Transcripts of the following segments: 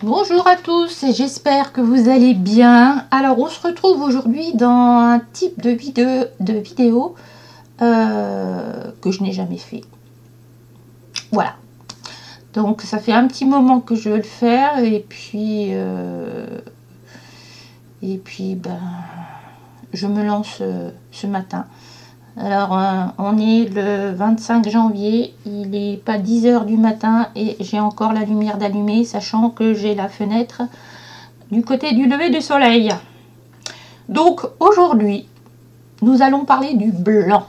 Bonjour à tous et j'espère que vous allez bien. Alors on se retrouve aujourd'hui dans un type de vidéo que je n'ai jamais fait. Voilà. Donc ça fait un petit moment que je veux le faire et puis ben je me lance ce matin. Alors on est le 25 janvier, il n'est pas 10 h du matin et j'ai encore la lumière d'allumée, sachant que j'ai la fenêtre du côté du lever du soleil. Donc aujourd'hui nous allons parler du blanc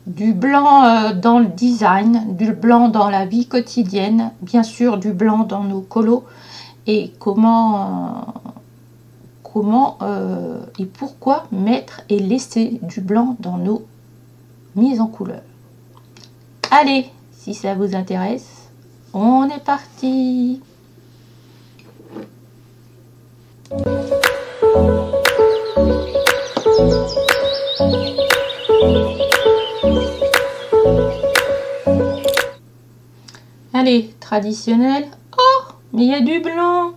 dans le design, du blanc dans la vie quotidienne, bien sûr du blanc dans nos colos et comment et pourquoi mettre et laisser du blanc dans nos mises en couleur. Allez, si ça vous intéresse, on est parti. Allez, traditionnel. Oh, mais il y a du blanc.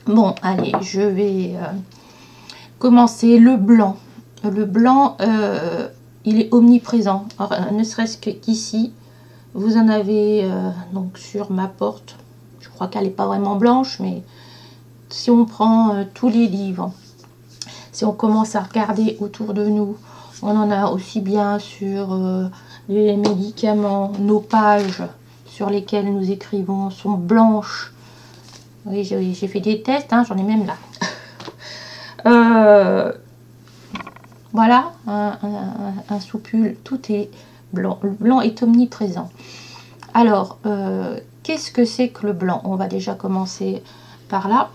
Bon, allez, je vais commencer le blanc. Le blanc, il est omniprésent. Alors, ne serait-ce qu'ici, vous en avez donc sur ma porte. Je crois qu'elle n'est pas vraiment blanche, mais si on prend tous les livres, si on commence à regarder autour de nous, on en a aussi bien sur les médicaments. Nos pages sur lesquelles nous écrivons sont blanches. Oui, j'ai fait des tests, hein, j'en ai même là. Voilà, un soupule, tout est blanc. Le blanc est omniprésent. Alors, qu'est-ce que c'est que le blanc? On va déjà commencer par là.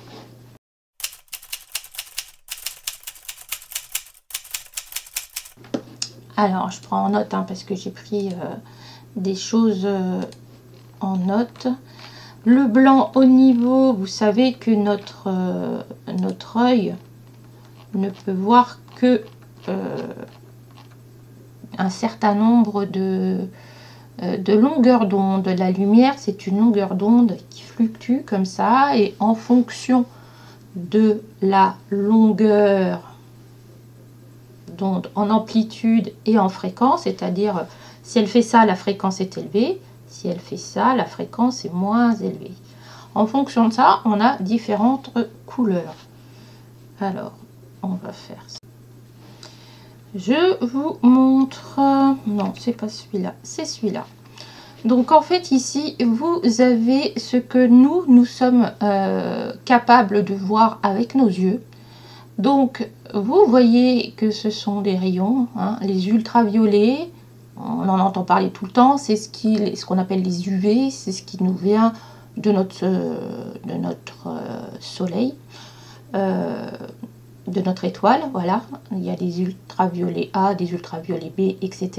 Alors, je prends en note, hein, parce que j'ai pris des choses en note. Le blanc au niveau, vous savez que notre œil ne peut voir que un certain nombre de longueurs d'onde. La lumière, c'est une longueur d'onde qui fluctue comme ça, et en fonction de la longueur d'onde en amplitude et en fréquence, c'est-à-dire si elle fait ça, la fréquence est élevée. Si elle fait ça, la fréquence est moins élevée. En fonction de ça, on a différentes couleurs. Alors, on va faire ça. Je vous montre... Non, c'est pas celui-là, c'est celui-là. Donc, en fait, ici, vous avez ce que nous sommes capables de voir avec nos yeux. Donc, vous voyez que ce sont des rayons, hein, les ultraviolets. On en entend parler tout le temps, c'est ce qu'on appelle les UV, c'est ce qui nous vient de notre soleil, de notre étoile, voilà. Il y a des ultraviolets A, des ultraviolets B, etc.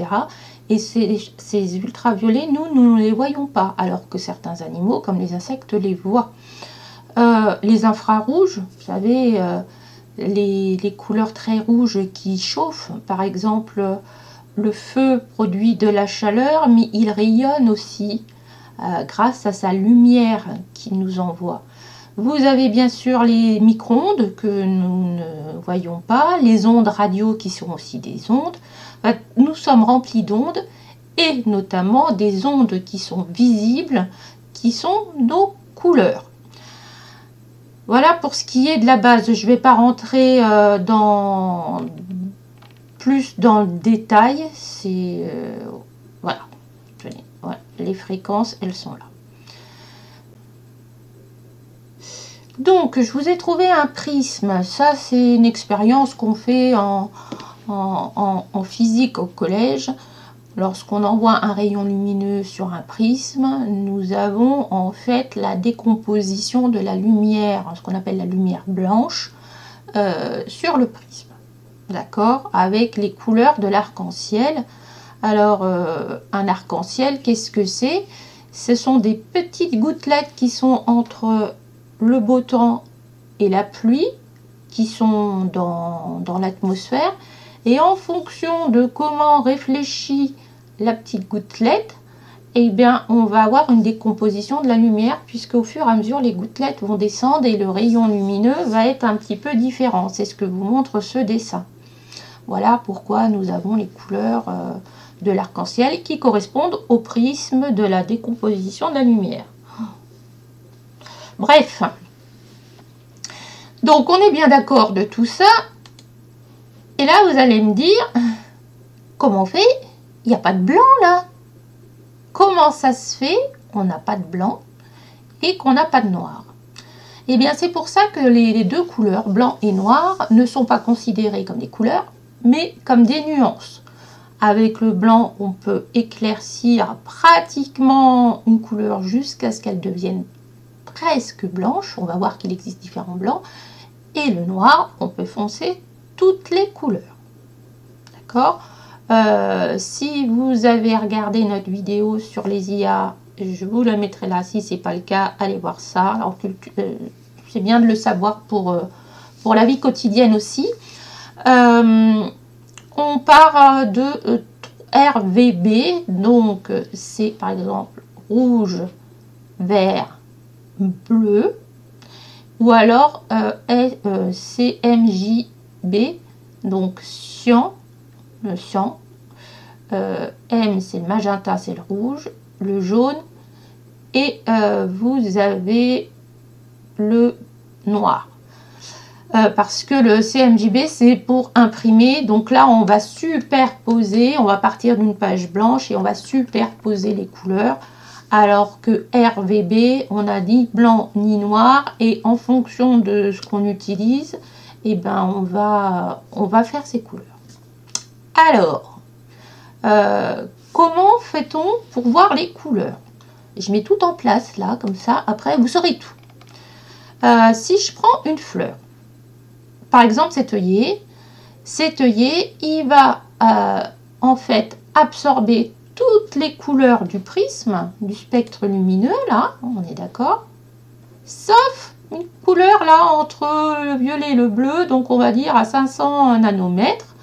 Et ces ultraviolets, nous ne les voyons pas, alors que certains animaux, comme les insectes, les voient. Les infrarouges, vous savez, les couleurs très rouges qui chauffent, par exemple... Le feu produit de la chaleur, mais il rayonne aussi grâce à sa lumière qu'il nous envoie. Vous avez bien sûr les micro-ondes que nous ne voyons pas, les ondes radio qui sont aussi des ondes. Nous sommes remplis d'ondes, et notamment des ondes qui sont visibles, qui sont nos couleurs. Voilà pour ce qui est de la base. Je ne vais pas rentrer plus dans le détail, c'est voilà. Tenez, voilà, les fréquences, elles sont là. Donc, je vous ai trouvé un prisme. Ça, c'est une expérience qu'on fait en physique au collège. Lorsqu'on envoie un rayon lumineux sur un prisme, nous avons en fait la décomposition de la lumière, ce qu'on appelle la lumière blanche, sur le prisme. D'accord, avec les couleurs de l'arc-en-ciel. Alors, un arc-en-ciel, qu'est-ce que c'est? Ce sont des petites gouttelettes qui sont entre le beau temps et la pluie, qui sont dans l'atmosphère. Et en fonction de comment réfléchit la petite gouttelette, eh bien, on va avoir une décomposition de la lumière, puisque au fur et à mesure, les gouttelettes vont descendre et le rayon lumineux va être un petit peu différent. C'est ce que vous montre ce dessin. Voilà pourquoi nous avons les couleurs de l'arc-en-ciel qui correspondent au prisme de la décomposition de la lumière. Bref. Donc, on est bien d'accord de tout ça. Et là, vous allez me dire, comment on fait? Il n'y a pas de blanc, là. Comment ça se fait qu'on n'a pas de blanc et qu'on n'a pas de noir? Eh bien, c'est pour ça que les deux couleurs, blanc et noir, ne sont pas considérées comme des couleurs, mais comme des nuances. Avec le blanc, on peut éclaircir pratiquement une couleur jusqu'à ce qu'elle devienne presque blanche. On va voir qu'il existe différents blancs. Et le noir, on peut foncer toutes les couleurs. D'accord? Si vous avez regardé notre vidéo sur les IA, je vous la mettrai là. Si ce n'est pas le cas, allez voir ça. C'est bien de le savoir pour la vie quotidienne aussi. On part de RVB, donc c'est par exemple rouge, vert, bleu, ou alors CMJB, donc cyan, le cyan, M c'est le magenta, c'est le rouge, le jaune, et vous avez le noir. Parce que le CMJB c'est pour imprimer, donc là on va superposer, on va partir d'une page blanche et on va superposer les couleurs, alors que RVB on a ni blanc ni noir, et en fonction de ce qu'on utilise, et ben on va faire ces couleurs. Alors comment fait-on pour voir les couleurs? Je mets tout en place là comme ça, après vous saurez tout. Si je prends une fleur, par exemple cet œillet, il va en fait absorber toutes les couleurs du prisme, du spectre lumineux, là, on est d'accord, sauf une couleur là entre le violet et le bleu, donc on va dire à 500 nanomètres,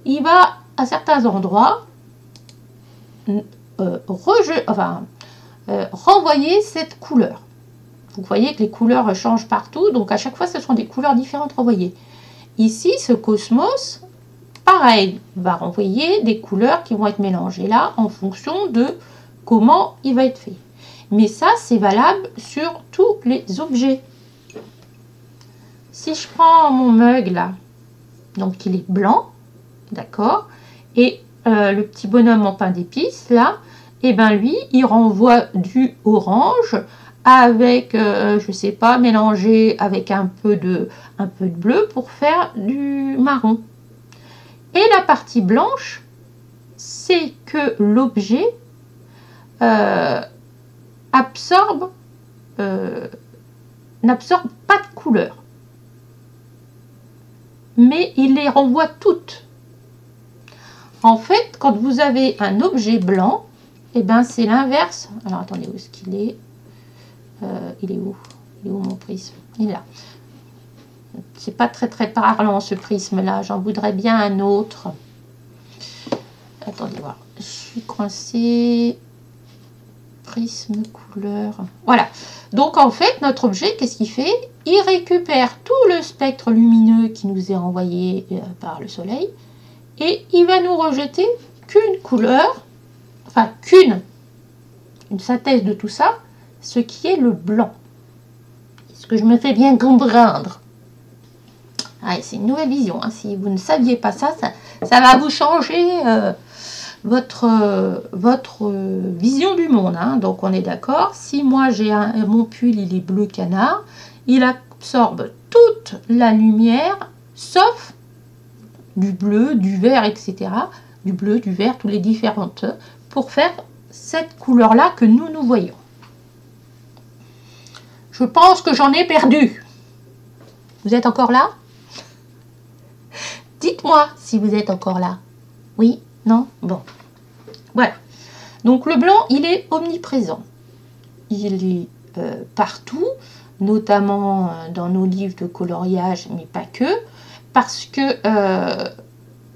il va à certains endroits renvoyer cette couleur. Vous voyez que les couleurs changent partout, donc à chaque fois ce sont des couleurs différentes renvoyées. Ici, ce cosmos, pareil, va renvoyer des couleurs qui vont être mélangées là en fonction de comment il va être fait. Mais ça, c'est valable sur tous les objets. Si je prends mon mug là, donc il est blanc, d'accord, et le petit bonhomme en pain d'épices là, et ben lui, il renvoie du orange avec, je sais pas, mélangé avec un peu de bleu pour faire du marron. Et la partie blanche, c'est que l'objet n'absorbe pas de couleur, mais il les renvoie toutes. En fait, quand vous avez un objet blanc, et ben c'est l'inverse. Alors attendez, où est-ce qu'il est? Il est où? Il est où mon prisme? Il est là. C'est pas très parlant ce prisme là, j'en voudrais bien un autre. Attendez voir, je suis coincée. Prisme couleur, voilà. Donc en fait notre objet, qu'est-ce qu'il fait? Il récupère tout le spectre lumineux qui nous est envoyé par le soleil, et il va nous rejeter qu'une couleur, enfin une synthèse de tout ça, ce qui est le blanc. Est-ce que je me fais bien comprendre? Ah, c'est une nouvelle vision, hein. Si vous ne saviez pas ça, ça va vous changer votre vision du monde, hein. Donc on est d'accord, si moi j'ai mon pull, il est bleu canard, il absorbe toute la lumière, sauf du bleu, du vert, etc. Du bleu, du vert, tous les différentes, pour faire cette couleur-là que nous voyons. Je pense que j'en ai perdu. Vous êtes encore là? Dites-moi si vous êtes encore là. Oui? Non? Bon. Voilà. Donc le blanc, il est omniprésent. Il est partout, notamment dans nos livres de coloriage, mais pas que, parce que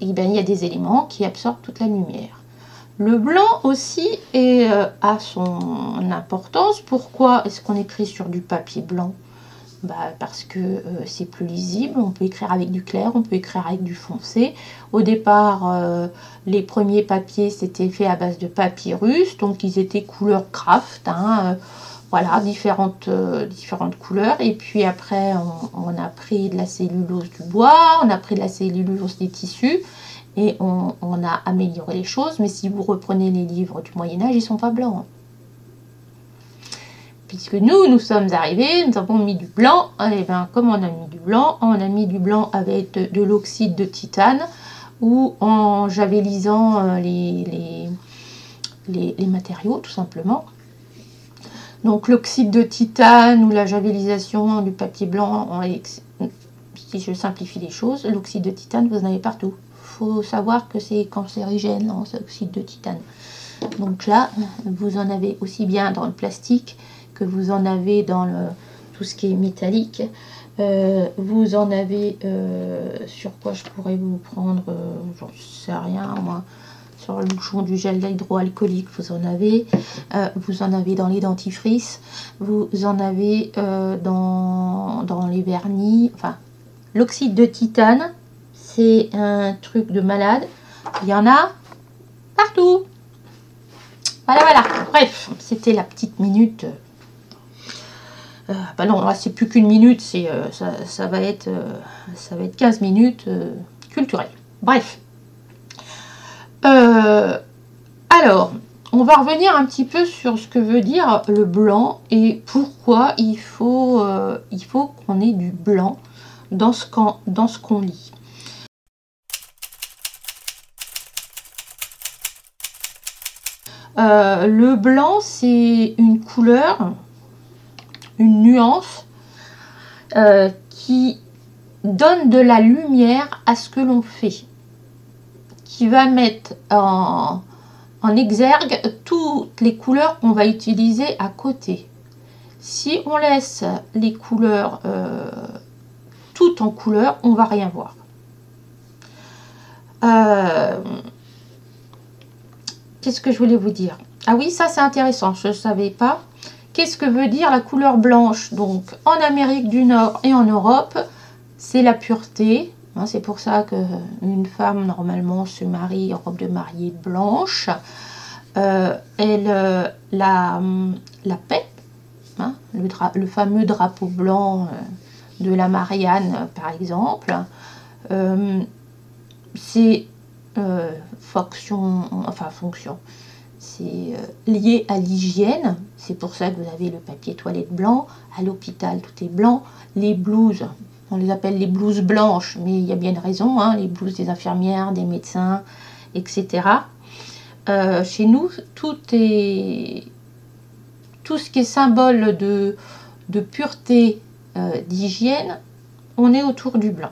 eh ben, il y a des éléments qui absorbent toute la lumière. Le blanc aussi a son importance. Pourquoi est-ce qu'on écrit sur du papier blanc? Parce que c'est plus lisible, on peut écrire avec du clair, on peut écrire avec du foncé. Au départ, les premiers papiers, c'était fait à base de papyrus, donc ils étaient couleur craft, hein, voilà, différentes couleurs. Et puis après, on a pris de la cellulose du bois, on a pris de la cellulose des tissus, et on a amélioré les choses. Mais si vous reprenez les livres du Moyen-Âge, ils ne sont pas blancs, hein. Puisque nous sommes arrivés, nous avons mis du blanc. Et bien, comme on a mis du blanc, avec de l'oxyde de titane, ou en javélisant les matériaux, tout simplement. Donc l'oxyde de titane ou la javélisation du papier blanc, si je simplifie les choses, l'oxyde de titane, vous en avez partout. Il faut savoir que c'est cancérigène, l'oxyde de titane. Donc là, vous en avez aussi bien dans le plastique que vous en avez dans tout ce qui est métallique. Vous en avez sur quoi je pourrais vous prendre, j'en sais rien moi, sur le bouchon du gel hydroalcoolique, vous en avez dans les dentifrices, vous en avez dans les vernis. Enfin, l'oxyde de titane, c'est un truc de malade. Il y en a partout. Voilà. Bref, c'était la petite minute. Non, là c'est plus qu'une minute, ça va être 15 minutes culturelles. Bref. Alors, on va revenir un petit peu sur ce que veut dire le blanc et pourquoi il faut qu'on ait du blanc dans ce qu'on lit. Le blanc, c'est une couleur, une nuance qui donne de la lumière à ce que l'on fait, qui va mettre en exergue toutes les couleurs qu'on va utiliser à côté. Si on laisse les couleurs toutes en couleur, on va rien voir. Qu'est-ce que je voulais vous dire? Ah oui, ça c'est intéressant, je ne savais pas. Qu'est-ce que veut dire la couleur blanche? Donc en Amérique du Nord et en Europe, c'est la pureté. Hein, c'est pour ça qu'une femme normalement se marie en robe de mariée blanche. La paix, hein, le fameux drapeau blanc de la Marianne par exemple. C'est fonction, c'est lié à l'hygiène. C'est pour ça que vous avez le papier toilette blanc. À l'hôpital, tout est blanc. Les blouses, on les appelle les blouses blanches, mais il y a bien une raison, hein, les blouses des infirmières, des médecins, etc. Chez nous, tout ce qui est symbole de pureté, d'hygiène, on est autour du blanc.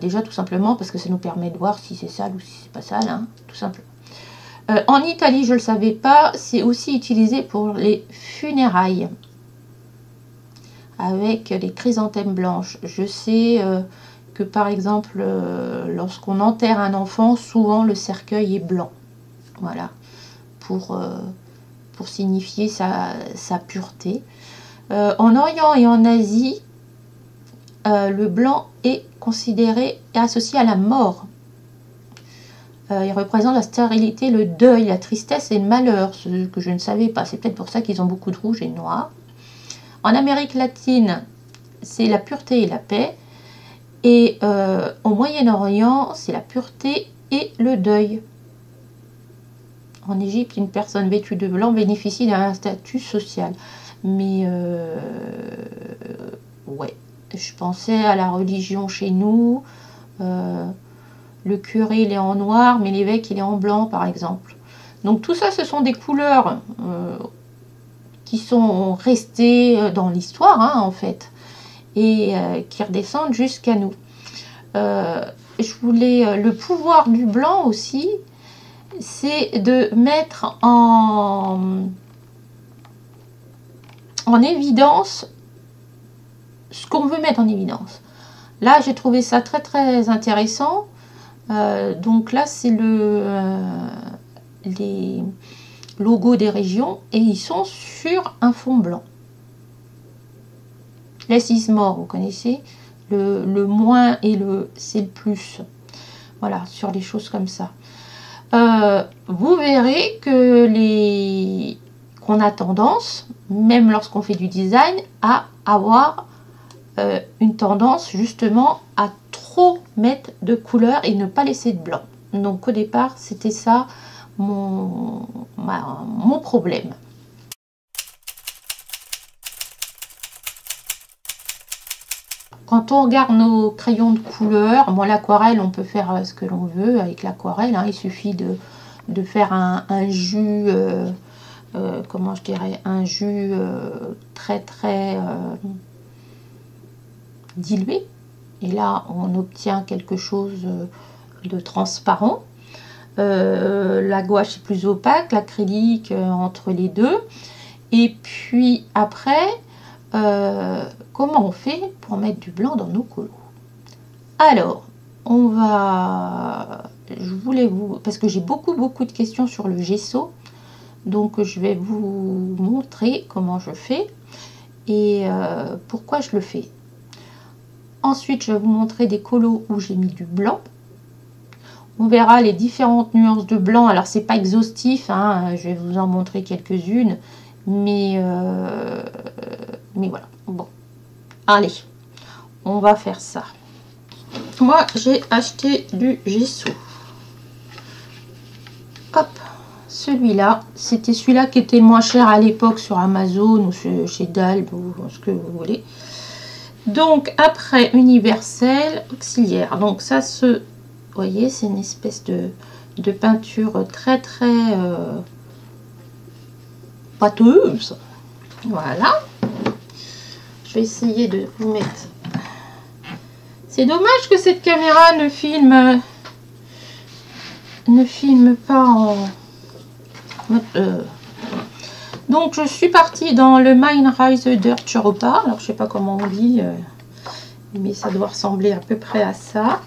Déjà tout simplement parce que ça nous permet de voir si c'est sale ou si c'est pas sale, hein, tout simplement. En Italie, je ne le savais pas, c'est aussi utilisé pour les funérailles avec les chrysanthèmes blanches. Je sais que par exemple, lorsqu'on enterre un enfant, souvent le cercueil est blanc. Voilà, pour signifier sa pureté. En Orient et en Asie, le blanc est considéré et associé à la mort. Il représente la stérilité, le deuil, la tristesse et le malheur, ce que je ne savais pas. C'est peut-être pour ça qu'ils ont beaucoup de rouge et de noir. En Amérique latine, c'est la pureté et la paix. Et au Moyen-Orient, c'est la pureté et le deuil. En Égypte, une personne vêtue de blanc bénéficie d'un statut social. Mais ouais, je pensais à la religion chez nous. Le curé, il est en noir, mais l'évêque, il est en blanc, par exemple. Donc tout ça, ce sont des couleurs qui sont restées dans l'histoire, hein, en fait, et qui redescendent jusqu'à nous. Je voulais le pouvoir du blanc aussi, c'est de mettre en évidence ce qu'on veut mettre en évidence. Là, j'ai trouvé ça très très intéressant. Donc là, c'est les logos des régions et ils sont sur un fond blanc. Less is more, vous connaissez, le moins et c'est le plus. Voilà, sur les choses comme ça. Vous verrez que qu'on a tendance, même lorsqu'on fait du design, à avoir une tendance justement à trop mettre de couleurs et ne pas laisser de blanc. Donc au départ, c'était ça mon problème. Quand on regarde nos crayons de couleur, bon, l'aquarelle, on peut faire ce que l'on veut avec l'aquarelle, hein. Il suffit de faire un jus, comment je dirais, un jus très dilué. Et là, on obtient quelque chose de transparent. La gouache est plus opaque, l'acrylique entre les deux. Et puis après, comment on fait pour mettre du blanc dans nos colos? Alors, on va... Je voulais parce que j'ai beaucoup de questions sur le gesso. Donc, je vais vous montrer comment je fais et pourquoi je le fais. Ensuite, je vais vous montrer des colos où j'ai mis du blanc. On verra les différentes nuances de blanc. Alors, c'est pas exhaustif, hein, je vais vous en montrer quelques-unes. Mais voilà. Bon, allez, on va faire ça. Moi, j'ai acheté du gesso. Hop, celui-là, c'était celui-là qui était moins cher à l'époque sur Amazon ou chez Dalb ou ce que vous voulez. Donc, après, universel, auxiliaire. Donc, ça vous voyez, c'est une espèce de peinture très pâteuse. Voilà. Je vais essayer de vous mettre. C'est dommage que cette caméra ne filme pas en mode. Donc je suis partie dans le Mindrise Dirt Europa. Alors je sais pas comment on dit, mais ça doit ressembler à peu près à ça.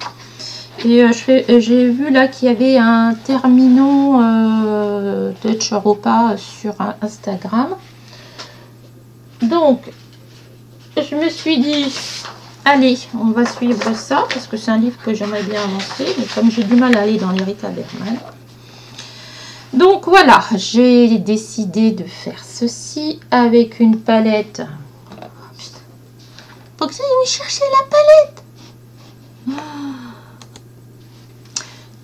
Et j'ai vu là qu'il y avait un terminal Dutch Europa sur Instagram. Donc, je me suis dit, allez, on va suivre ça, parce que c'est un livre que j'aimerais bien avancer, mais comme j'ai du mal à aller dans les Rita Bergman. Donc voilà, j'ai décidé de faire ceci avec une palette. Oh, putain. Faut que j'aille chercher la palette.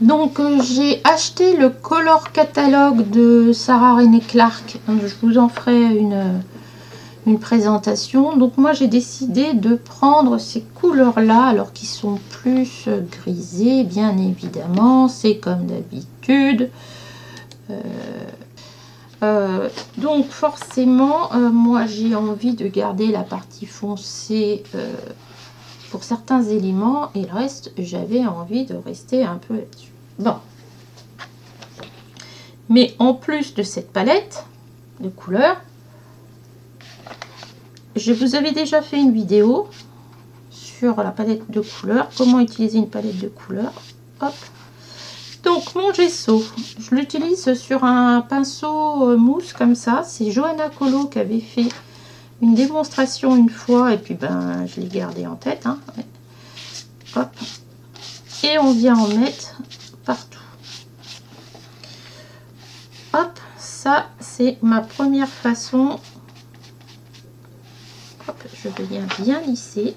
Donc j'ai acheté le Color Catalogue de Sarah René Clark. Je vous en ferai une présentation. Donc moi j'ai décidé de prendre ces couleurs là, alors qu'ils sont plus grisés, bien évidemment, c'est comme d'habitude. Donc forcément moi j'ai envie de garder la partie foncée pour certains éléments et le reste j'avais envie de rester un peu là-dessus. Bon, mais en plus de cette palette de couleurs, je vous avais déjà fait une vidéo sur la palette de couleurs, comment utiliser une palette de couleurs. Hop. Donc mon gesso, je l'utilise sur un pinceau mousse comme ça. C'est Johanna Colo qui avait fait une démonstration une fois et puis ben je l'ai gardé en tête. Hein. Hop. Et on vient en mettre partout. Hop, ça c'est ma première façon. Hop, je viens bien lisser.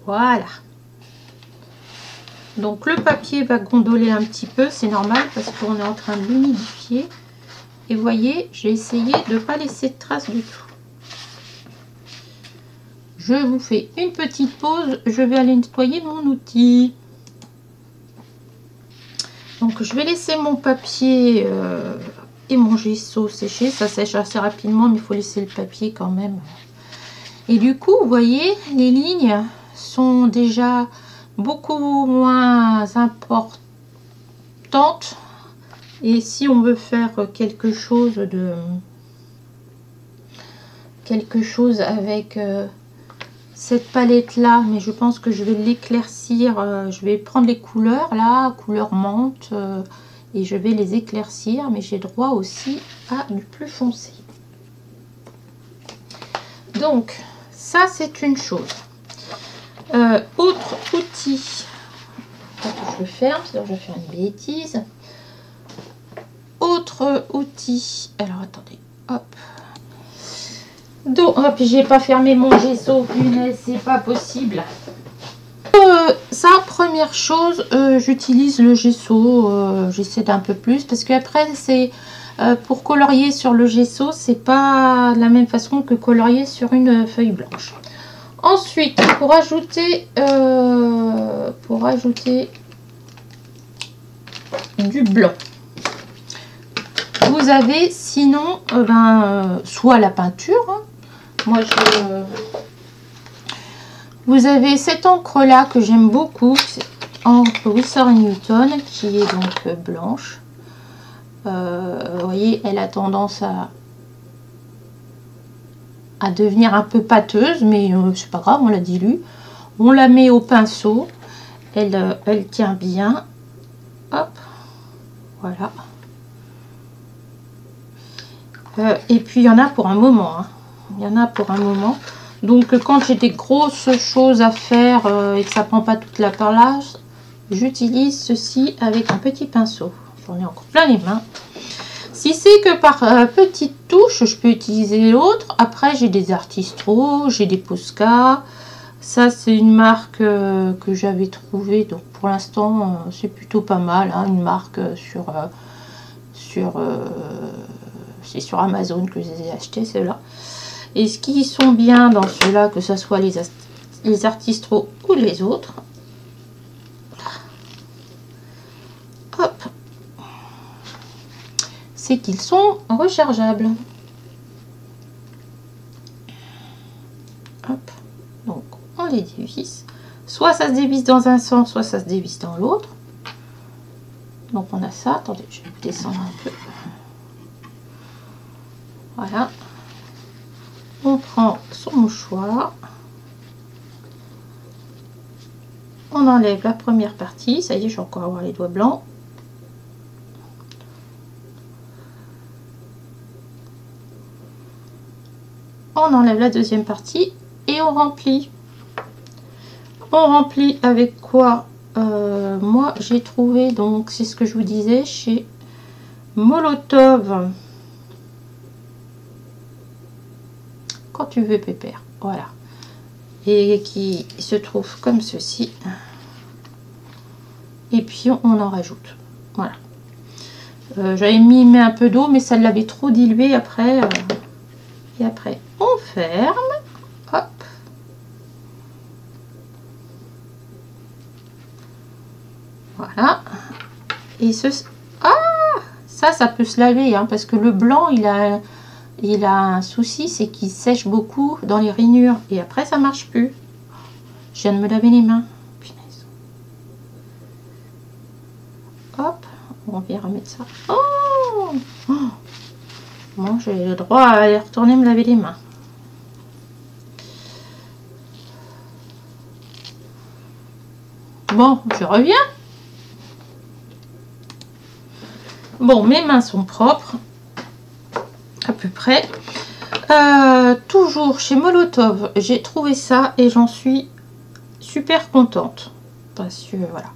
Voilà. Donc le papier va gondoler un petit peu, c'est normal parce qu'on est en train de l'humidifier. Et vous voyez, j'ai essayé de ne pas laisser de traces du tout. Je vous fais une petite pause, je vais aller nettoyer mon outil. Donc je vais laisser mon papier et mon gesso sécher. Ça sèche assez rapidement, mais il faut laisser le papier quand même. Et du coup, vous voyez, les lignes sont déjà beaucoup moins importantes. Et si on veut faire quelque chose avec cette palette là, mais je pense que je vais l'éclaircir, je vais prendre les couleurs là, couleur menthe, et je vais les éclaircir, mais j'ai droit aussi à du plus foncé. Donc ça c'est une chose. Autre outil, je le ferme, sinon je vais faire une bêtise. Autre outil, alors attendez, hop. Donc, hop, j'ai pas fermé mon gesso, punaise, c'est pas possible. Ça, première chose, j'utilise le gesso, j'essaie d'un peu plus, parce qu'après, c'est pour colorier sur le gesso, c'est pas de la même façon que colorier sur une feuille blanche. Ensuite, pour ajouter du blanc, vous avez sinon soit la peinture, hein. Moi vous avez cette encre là que j'aime beaucoup, encre Winsor & Newton, qui est donc blanche. Vous voyez, elle a tendance à devenir un peu pâteuse, mais c'est pas grave, on la dilue. On la met au pinceau, elle tient bien. Hop, voilà. Et puis il y en a pour un moment, hein. Il y en a pour un moment. Donc quand j'ai des grosses choses à faire et que ça prend pas toute la place, j'utilise ceci avec un petit pinceau. J'en ai encore plein les mains. Si c'est que par petites touches, je peux utiliser l'autre. Après j'ai des Artistro, j'ai des Posca. Ça c'est une marque que j'avais trouvée. Donc pour l'instant c'est plutôt pas mal, hein. Une marque c'est sur Amazon que je les ai achetés, ceux-là. Et ce qui sont bien dans ceux-là, que ce soit les Artistro ou les autres, hop, c'est qu'ils sont rechargeables. Hop, donc on les dévisse. Soit ça se dévisse dans un sens, soit ça se dévisse dans l'autre. Donc on a ça. Attendez, je vais descendre un peu. Voilà. On prend son mouchoir. On enlève la première partie. Ça y est, je vais encore avoir les doigts blancs. On enlève la deuxième partie et on remplit. On remplit avec quoi? Moi, j'ai trouvé, donc c'est ce que je vous disais, chez Molotov. Quand tu veux, pépère, voilà, et qui se trouve comme ceci, et puis on en rajoute, voilà. J'avais mis un peu d'eau, mais ça l'avait trop dilué après, et après on ferme, hop, voilà, et ça peut se laver, hein, parce que le blanc il a un souci, c'est qu'il sèche beaucoup dans les rainures et après ça marche plus. Je viens de me laver les mains. Punaise. Hop, on vient remettre ça. Oh, bon, j'ai le droit à aller retourner me laver les mains. Bon, je reviens. Bon, mes mains sont propres. À peu près. Toujours chez Molotov, j'ai trouvé ça et j'en suis super contente parce que voilà,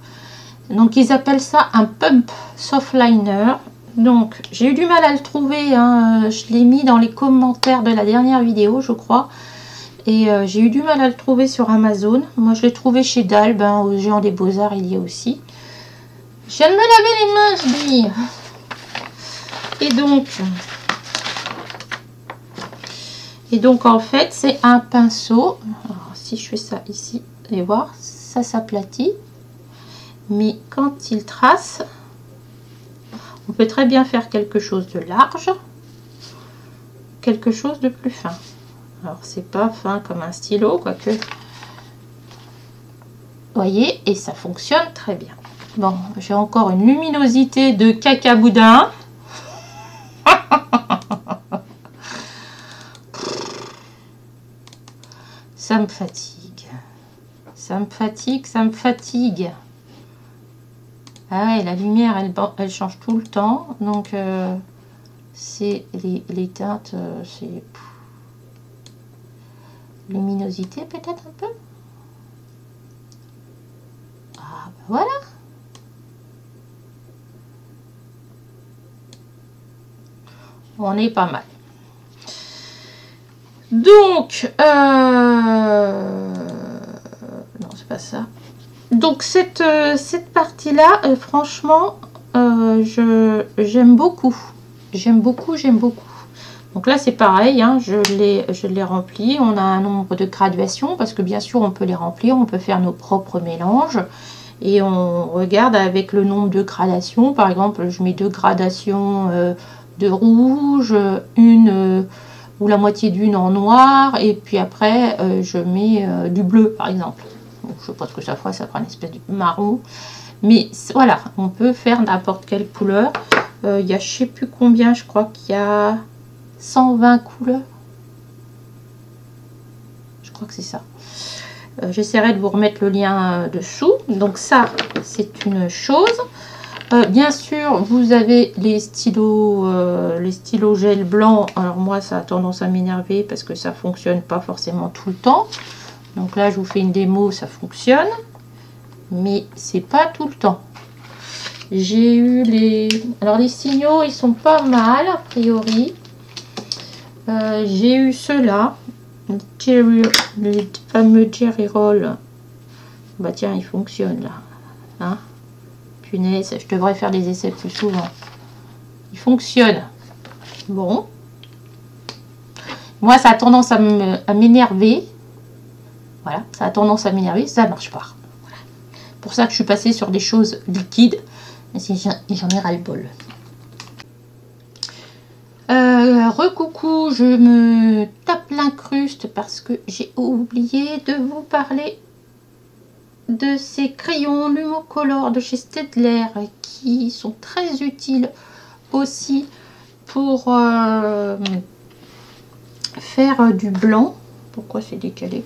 donc ils appellent ça un pump soft liner. Donc j'ai eu du mal à le trouver, hein. Je l'ai mis dans les commentaires de la dernière vidéo, je crois, Et j'ai eu du mal à le trouver sur Amazon. Moi, je l'ai trouvé chez Dalb, hein, au Géant des Beaux-Arts, il y a aussi. Je viens de me laver les mains, je dis. Et donc en fait, c'est un pinceau. Alors, si je fais ça ici, vous allez voir, ça s'aplatit. Mais quand il trace, on peut très bien faire quelque chose de large, quelque chose de plus fin. Alors c'est pas fin comme un stylo, quoique. Vous voyez, et ça fonctionne très bien. Bon, j'ai encore une luminosité de caca boudin. Ça me fatigue. Ça me fatigue, ça me fatigue. Ah ouais, la lumière, elle change tout le temps. Donc, c'est les teintes, c'est... Luminosité peut-être un peu. Ah, ben voilà. On est pas mal. Donc, non, c'est pas ça. Donc, cette partie-là, franchement, j'aime beaucoup. J'aime beaucoup, j'aime beaucoup. Donc là, c'est pareil, hein, je l'ai rempli. On a un nombre de graduations, parce que bien sûr, on peut les remplir. On peut faire nos propres mélanges. Et on regarde avec le nombre de gradations. Par exemple, je mets 2 gradations de rouge, une... ou la moitié d'une en noir, et puis après je mets du bleu par exemple. Donc, je sais pas ce que ça fera une espèce de marron, mais voilà, on peut faire n'importe quelle couleur. Il y a je sais plus combien, je crois qu'il y a 120 couleurs, je crois que c'est ça. J'essaierai de vous remettre le lien dessous. Donc ça, c'est une chose. Bien sûr, vous avez les stylos gel blanc. Alors moi, ça a tendance à m'énerver parce que ça fonctionne pas forcément tout le temps. Donc là, je vous fais une démo, ça fonctionne, mais c'est pas tout le temps. J'ai eu alors les signaux, ils sont pas mal a priori. J'ai eu ceux-là, les fameux Jerry Roll. Bah tiens, ils fonctionnent là. Hein? Punaise, je devrais faire des essais plus souvent. Il fonctionne. Bon. Moi, ça a tendance à m'énerver. Voilà, ça a tendance à m'énerver, ça marche pas. Voilà. Pour ça que je suis passée sur des choses liquides. Et j'en ai ras-le-bol. Recoucou, je me tape l'incruste parce que j'ai oublié de vous parler de ces crayons Lumocolor de chez Staedtler qui sont très utiles aussi pour faire du blanc. Pourquoi c'est décalé?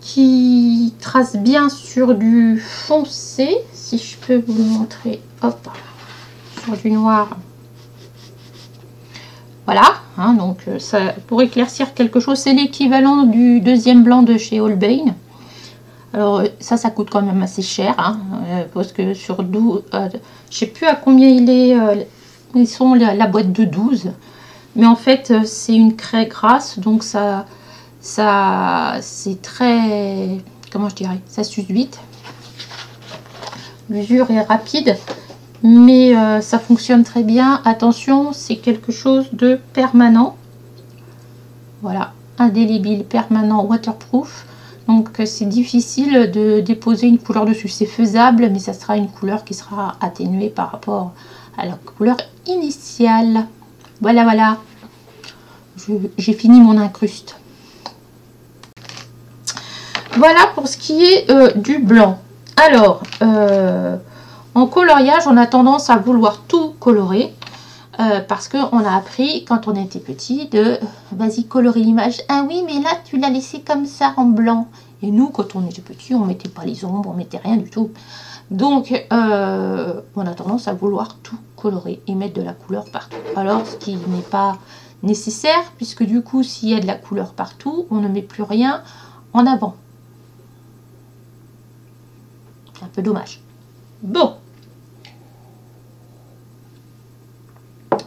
Qui trace bien sur du foncé, si je peux vous le montrer, hop, sur du noir. Voilà, hein, donc ça pour éclaircir quelque chose, c'est l'équivalent du deuxième blanc de chez Holbein. Alors ça coûte quand même assez cher, hein, parce que sur 12, je sais plus à combien il est, ils sont la boîte de 12, mais en fait c'est une craie grasse, donc ça c'est très, comment je dirais, ça s'use vite, l'usure est rapide, mais ça fonctionne très bien. Attention, c'est quelque chose de permanent, voilà, indélébile, permanent, waterproof. Donc c'est difficile de déposer une couleur dessus. C'est faisable, mais ça sera une couleur qui sera atténuée par rapport à la couleur initiale. Voilà, voilà. J'ai fini mon incruste. Voilà pour ce qui est du blanc. Alors, en coloriage, on a tendance à vouloir tout colorer. Parce qu'on a appris quand on était petit de vas-y colorer l'image. Ah oui, mais là tu l'as laissé comme ça en blanc. Et nous, quand on était petit, on mettait pas les ombres, on mettait rien du tout. Donc on a tendance à vouloir tout colorer et mettre de la couleur partout. Alors ce qui n'est pas nécessaire, puisque du coup s'il y a de la couleur partout, on ne met plus rien en avant. C'est un peu dommage. Bon.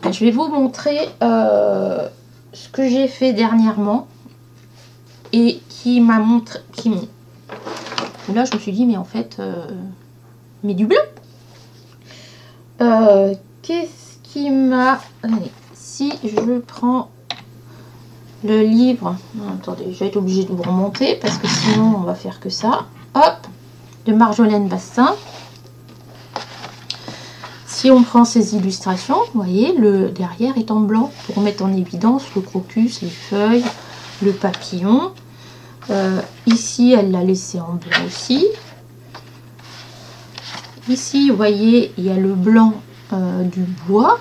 Je vais vous montrer ce que j'ai fait dernièrement. et qui m'a montré, là je me suis dit mais en fait mais du blanc. Qu'est-ce qui m'a... Allez, si je prends le livre, attendez, je vais être obligée de vous remonter parce que sinon on va faire que ça. Hop, de Marjolaine Bastin. Si on prend ces illustrations, vous voyez, le derrière est en blanc pour mettre en évidence le crocus, les feuilles, le papillon. Ici, elle l'a laissé en blanc aussi. Ici, vous voyez, il y a le blanc du bois.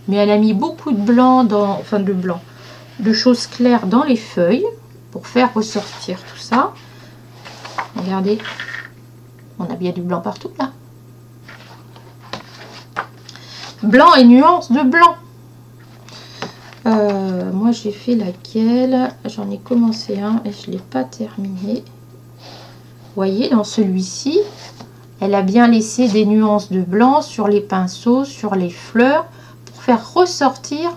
Mais elle a mis beaucoup de blanc, de choses claires dans les feuilles pour faire ressortir tout ça. Regardez, on a bien du blanc partout là. Blanc et nuances de blanc. Moi j'ai fait laquelle? J'en ai commencé un et je ne l'ai pas terminé. Vous voyez, dans celui-ci, elle a bien laissé des nuances de blanc sur les pinceaux, sur les fleurs, pour faire ressortir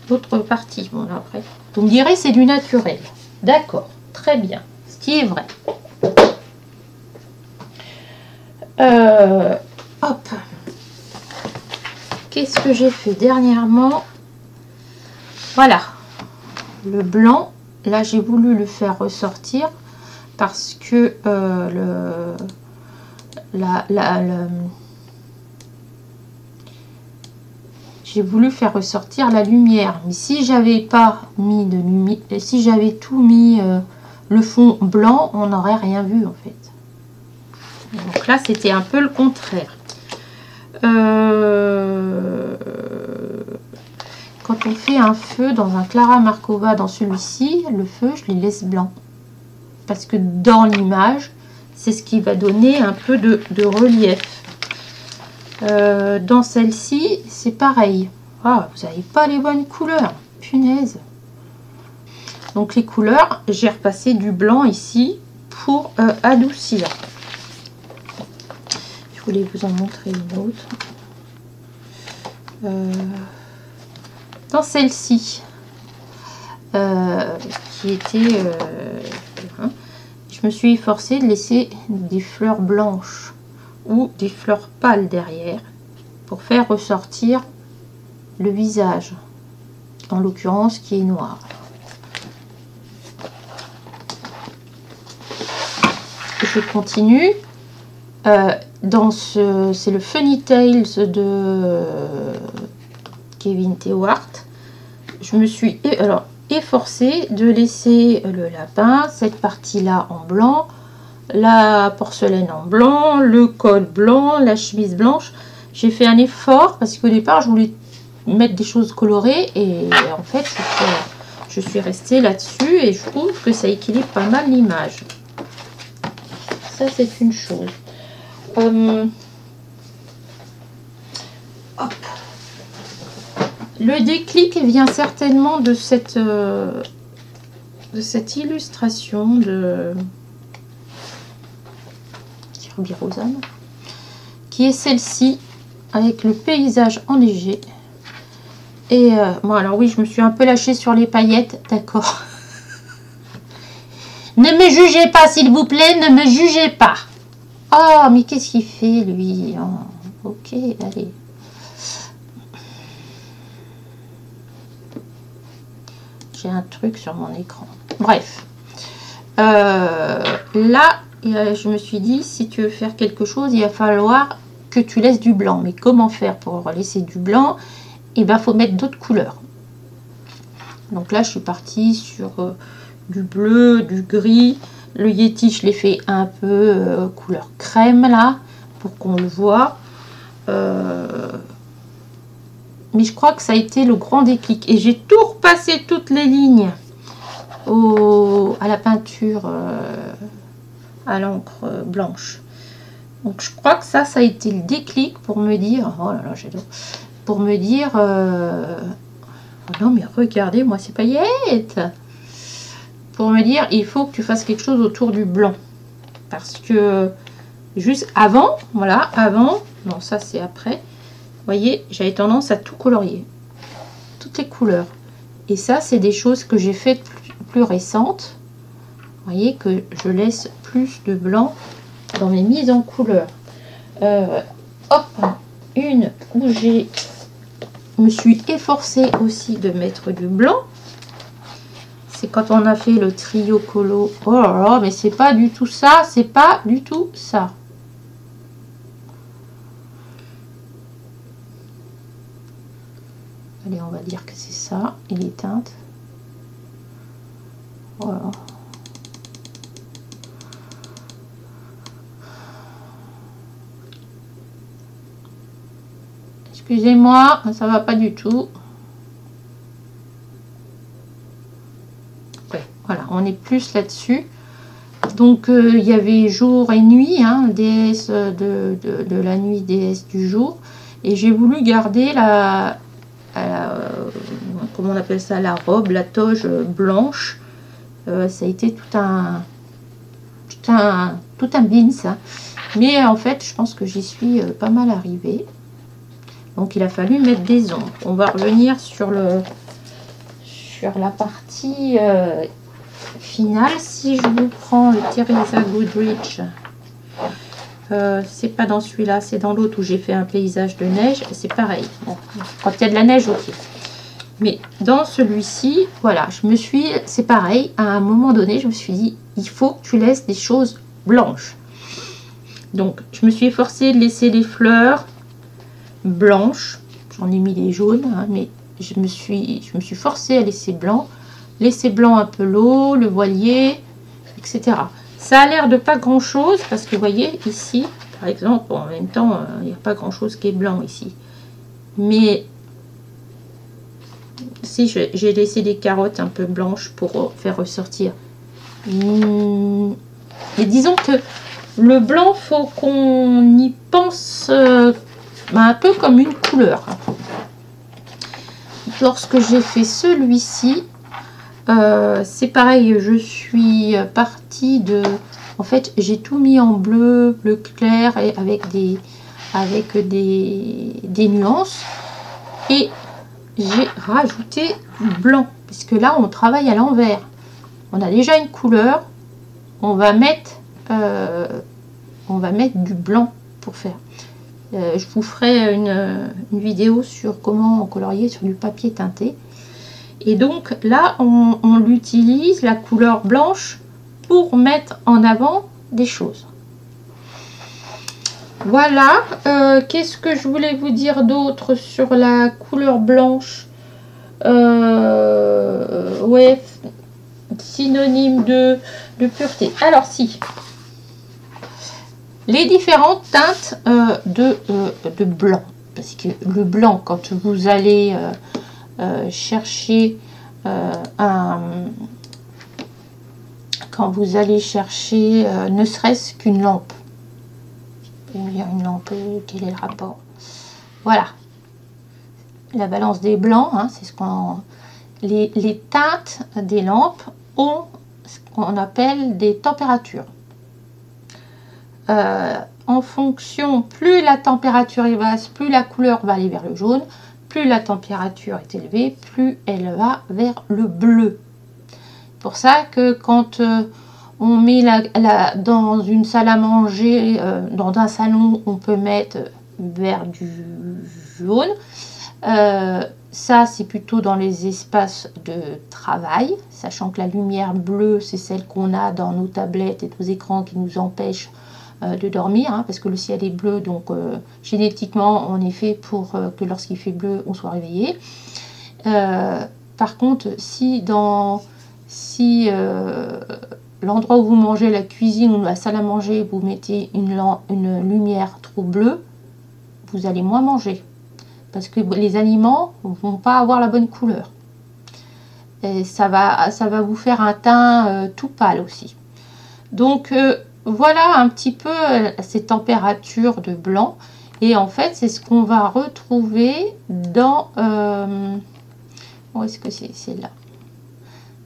l'autre partie. Bon, après, vous me direz c'est du naturel. D'accord, très bien, ce qui est vrai. Hop. Qu'est-ce que j'ai fait dernièrement? Voilà, le blanc. Là, j'ai voulu le faire ressortir parce que j'ai voulu faire ressortir la lumière. Mais si j'avais pas mis de lumière, si j'avais tout mis le fond blanc, on n'aurait rien vu en fait. Donc là, c'était un peu le contraire. Quand on fait un feu dans un Clara Markova, dans celui-ci, le feu, je les laisse blanc. Parce que dans l'image, c'est ce qui va donner un peu de relief. Dans celle-ci, c'est pareil. Ah, vous n'avez pas les bonnes couleurs. Punaise. Donc les couleurs, j'ai repassé du blanc ici pour adoucir. Je voulais vous en montrer une autre. Dans celle-ci, qui était... je me suis efforcée de laisser des fleurs blanches ou des fleurs pâles derrière pour faire ressortir le visage, en l'occurrence qui est noir. Je continue. C'est le Funny Tales de Kevin Tewart. Je me suis efforcée de laisser le lapin, cette partie là en blanc, la porcelaine en blanc, le col blanc, la chemise blanche. J'ai fait un effort parce qu'au départ je voulais mettre des choses colorées et en fait je suis restée là-dessus et je trouve que ça équilibre pas mal l'image. Ça c'est une chose. Hop. Le déclic vient certainement de cette illustration de Kirby Rosanne, qui est celle-ci avec le paysage enneigé. Et bon, alors oui, je me suis un peu lâchée sur les paillettes, d'accord. Ne me jugez pas, s'il vous plaît, ne me jugez pas. Oh, mais qu'est-ce qu'il fait, lui? Oh, ok, allez. J'ai un truc sur mon écran. Bref. Là, je me suis dit, si tu veux faire quelque chose, il va falloir que tu laisses du blanc. Mais comment faire pour laisser du blanc? Eh bien, il faut mettre d'autres couleurs. Donc là, je suis partie sur du bleu, du gris. Le Yeti, je l'ai fait un peu couleur crème, là, pour qu'on le voit. Mais je crois que ça a été le grand déclic. Et j'ai tout repassé, toutes les lignes, à la peinture, à l'encre blanche. Donc je crois que ça a été le déclic pour me dire... Oh là là, j'adore. Pour me dire... Oh non, mais regardez, moi, ces paillettes. Pour me dire, il faut que tu fasses quelque chose autour du blanc. Parce que juste avant, voilà, avant... Non, ça, c'est après. Vous voyez, j'avais tendance à tout colorier. Toutes les couleurs. Et ça, c'est des choses que j'ai faites plus récentes. Vous voyez que je laisse plus de blanc dans mes mises en couleur. Hop, une où me suis efforcée aussi de mettre du blanc. C'est quand on a fait le trio colo. Oh là là, mais c'est pas du tout ça, c'est pas du tout ça. Allez, on va dire que c'est ça, et les teintes. Voilà. Excusez-moi, ça va pas du tout. Ouais, voilà, on est plus là-dessus. Donc, il y avait jour et nuit, hein, déesse de la nuit, déesse du jour. Et j'ai voulu garder comment on appelle ça, la robe, la toge blanche. Ça a été tout un bin, ça. Mais en fait, je pense que j'y suis pas mal arrivée. Donc il a fallu mettre des ombres. On va revenir sur la partie finale. Si je vous prends le Teresa Goodrich, c'est pas dans celui-là, c'est dans l'autre où j'ai fait un paysage de neige. C'est pareil. Bon, quand il y a de la neige, ok. Mais dans celui-ci, voilà, c'est pareil. À un moment donné, je me suis dit, il faut que tu laisses des choses blanches. Donc, je me suis efforcée de laisser les fleurs blanches. J'en ai mis les jaunes, hein, mais je me suis forcée à laisser blanc un peu l'eau, le voilier, etc. Ça a l'air de pas grand chose parce que vous voyez ici, par exemple, bon, en même temps, il n'y a pas grand chose qui est blanc ici. Mais si j'ai laissé des carottes un peu blanches pour faire ressortir. Mais disons que le blanc, faut qu'on y pense un peu comme une couleur. Lorsque j'ai fait celui-ci, c'est pareil, je suis partie de... En fait, j'ai tout mis en bleu clair et avec des nuances. Et j'ai rajouté du blanc. Parce que là, on travaille à l'envers. On a déjà une couleur. On va mettre du blanc pour faire. Je vous ferai une vidéo sur comment colorier sur du papier teinté. Et donc là, on l'utilise, la couleur blanche, pour mettre en avant des choses. Voilà. Qu'est-ce que je voulais vous dire d'autre sur la couleur blanche? Ouais, synonyme de pureté. Alors si, les différentes teintes de blanc, parce que le blanc, quand vous allez chercher ne serait-ce qu'une lampe, il y a une lampe, quel est le rapport? Voilà, la balance des blancs, hein, c'est ce qu'on... Les teintes des lampes ont ce qu'on appelle des températures. En fonction, plus la température est basse, plus la couleur va aller vers le jaune, plus la température est élevée, plus elle va vers le bleu. C'est pour ça que quand on met dans une salle à manger, dans un salon, on peut mettre vers du jaune. Ça, c'est plutôt dans les espaces de travail, sachant que la lumière bleue, c'est celle qu'on a dans nos tablettes et nos écrans qui nous empêchent de dormir, hein, parce que le ciel est bleu, donc génétiquement, on est fait pour que lorsqu'il fait bleu, on soit réveillé. Par contre, si l'endroit où vous mangez, la cuisine ou la salle à manger, vous mettez une lumière trop bleue, vous allez moins manger. Parce que les aliments ne vont pas avoir la bonne couleur. Et ça va vous faire un teint tout pâle aussi. Donc voilà un petit peu ces températures de blanc. Et en fait, c'est ce qu'on va retrouver dans... où est-ce que c'est là?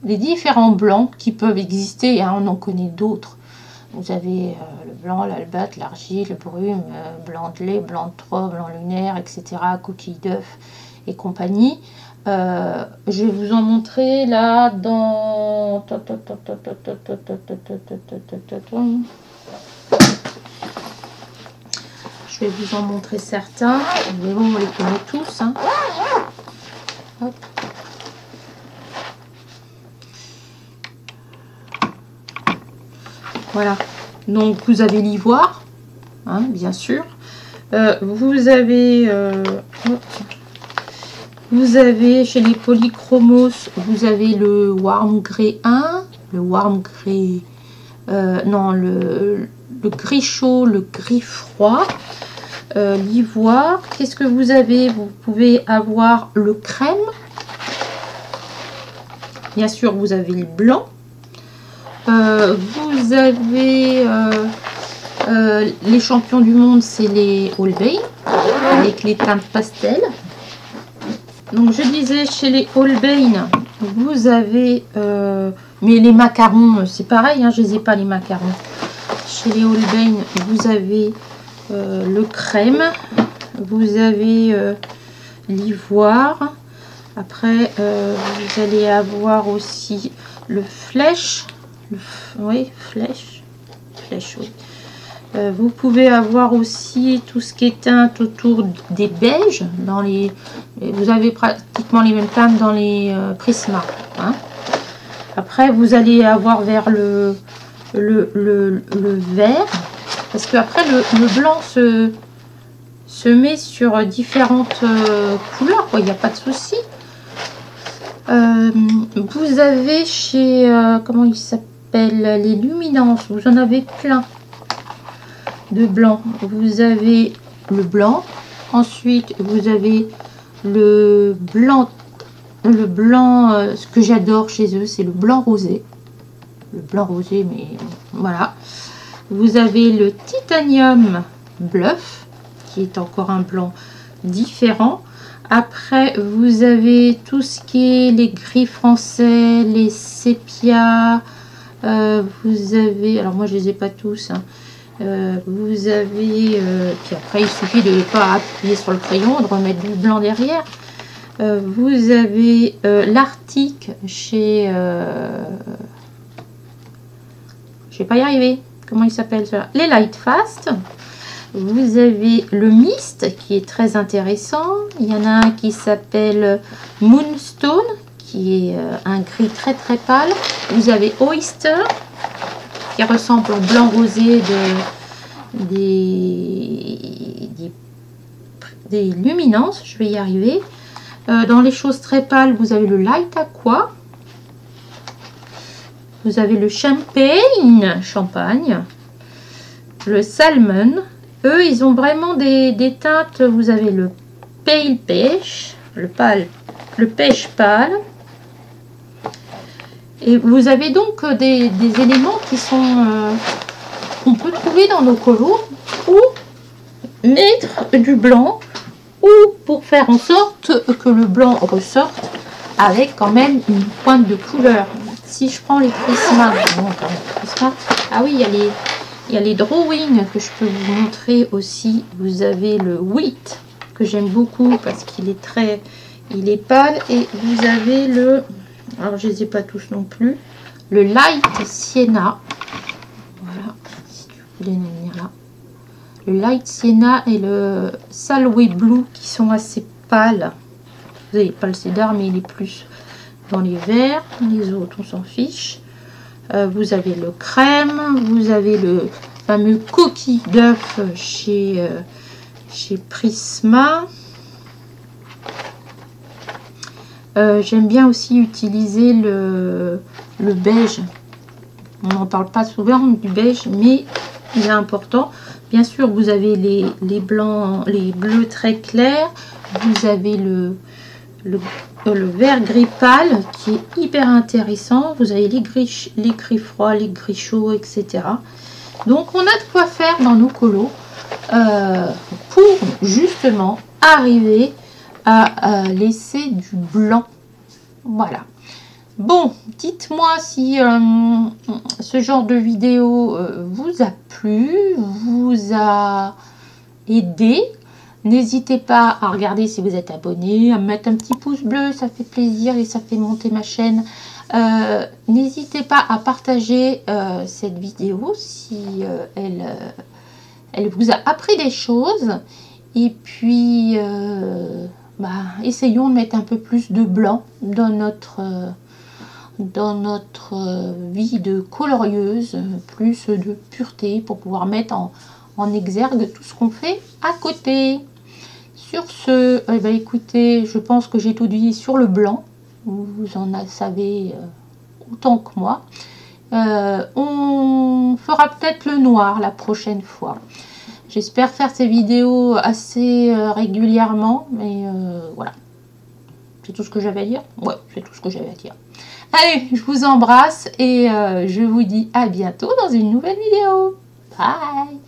Les différents blancs qui peuvent exister, hein, on en connaît d'autres. Vous avez le blanc, l'albâtre, l'argile, le brume, blanc de lait, blanc de Troie, blanc lunaire, etc., coquille d'œuf. et compagnie. Je vais vous en montrer là dans... Je vais vous en montrer certains, mais bon, on les connaît tous. Hein. Hop. Voilà, donc vous avez l'ivoire, hein, bien sûr. Vous avez chez les polychromos, vous avez le warm grey 1, le warm grey, non, le gris chaud, le gris froid, l'ivoire. Qu'est-ce que vous avez? Vous pouvez avoir le crème, bien sûr, vous avez le blanc. Vous avez les champions du monde, c'est les Holbein avec les teintes pastel. Donc je disais, chez les Holbein, vous avez mais les macarons, c'est pareil, hein, je les ai pas les macarons. Chez les Holbein, vous avez le crème, vous avez l'ivoire. Après, vous allez avoir aussi le flèche. Oui, flèche, oui. Vous pouvez avoir aussi tout ce qui est teinte autour des beiges. Vous avez pratiquement les mêmes teintes dans les Prisma. Hein. Après, vous allez avoir vers le vert. Parce que après, le blanc se met sur différentes couleurs. Il n'y a pas de souci. Vous avez chez... comment il s'appelle? Les luminances, vous en avez plein de blanc. Vous avez le blanc, ensuite vous avez le blanc, ce que j'adore chez eux, c'est le blanc rosé. Le blanc rosé, mais voilà. Vous avez le titanium bluff, qui est encore un blanc différent. Après, vous avez tout ce qui est les gris français, les sépias. Vous avez, alors moi je les ai pas tous, hein. Vous avez, puis après il suffit de ne pas appuyer sur le crayon, de remettre du blanc derrière. Vous avez l'Arctique chez, je vais pas y arriver, comment il s'appelle ça? Les Light Fast. Vous avez le Mist qui est très intéressant. Il y en a un qui s'appelle Moonstone, qui est un gris très très pâle. Vous avez Oyster qui ressemble au blanc rosé des luminances. Je vais y arriver. Dans les choses très pâles, vous avez le Light Aqua. Vous avez le champagne, le Salmon. Eux, ils ont vraiment des teintes. Vous avez le Pale Pêche, le pêche pâle. Et vous avez donc des éléments qui sont qu'on peut trouver dans nos colos, ou mettre du blanc, ou pour faire en sorte que le blanc ressorte avec quand même une pointe de couleur. Si je prends les Prisma, ah oui, il y a les drawings que je peux vous montrer aussi. Vous avez le Wheat que j'aime beaucoup parce qu'il est il est pâle, et vous avez le, alors je les ai pas tous non plus, le Light Sienna. Voilà, si tu voulais venir là. Le Light Sienna et le Salway Blue qui sont assez pâles. Vous n'avez pas le cédar, mais il est plus dans les verts. Les autres, on s'en fiche. Vous avez le crème, vous avez le fameux coquille d'œuf chez Prisma. J'aime bien aussi utiliser le beige. On n'en parle pas souvent du beige, mais il est important. Bien sûr, vous avez les blancs, les bleus très clairs. Vous avez le vert gris pâle qui est hyper intéressant. Vous avez les gris froids, les gris chauds, etc. Donc on a de quoi faire dans nos colos pour justement arriver à laisser du blanc. Voilà. Bon, dites-moi si ce genre de vidéo vous a plu, vous a aidé. N'hésitez pas à regarder si vous êtes abonné, à me mettre un petit pouce bleu, ça fait plaisir et ça fait monter ma chaîne. N'hésitez pas à partager cette vidéo si elle vous a appris des choses. Et puis, essayons de mettre un peu plus de blanc dans notre vie de colorieuse, plus de pureté pour pouvoir mettre en exergue tout ce qu'on fait à côté. Sur ce, écoutez, je pense que j'ai tout dit sur le blanc. Vous en savez autant que moi. On fera peut-être le noir la prochaine fois. J'espère faire ces vidéos assez régulièrement, mais voilà. C'est tout ce que j'avais à dire? Ouais, c'est tout ce que j'avais à dire. Allez, je vous embrasse et je vous dis à bientôt dans une nouvelle vidéo. Bye!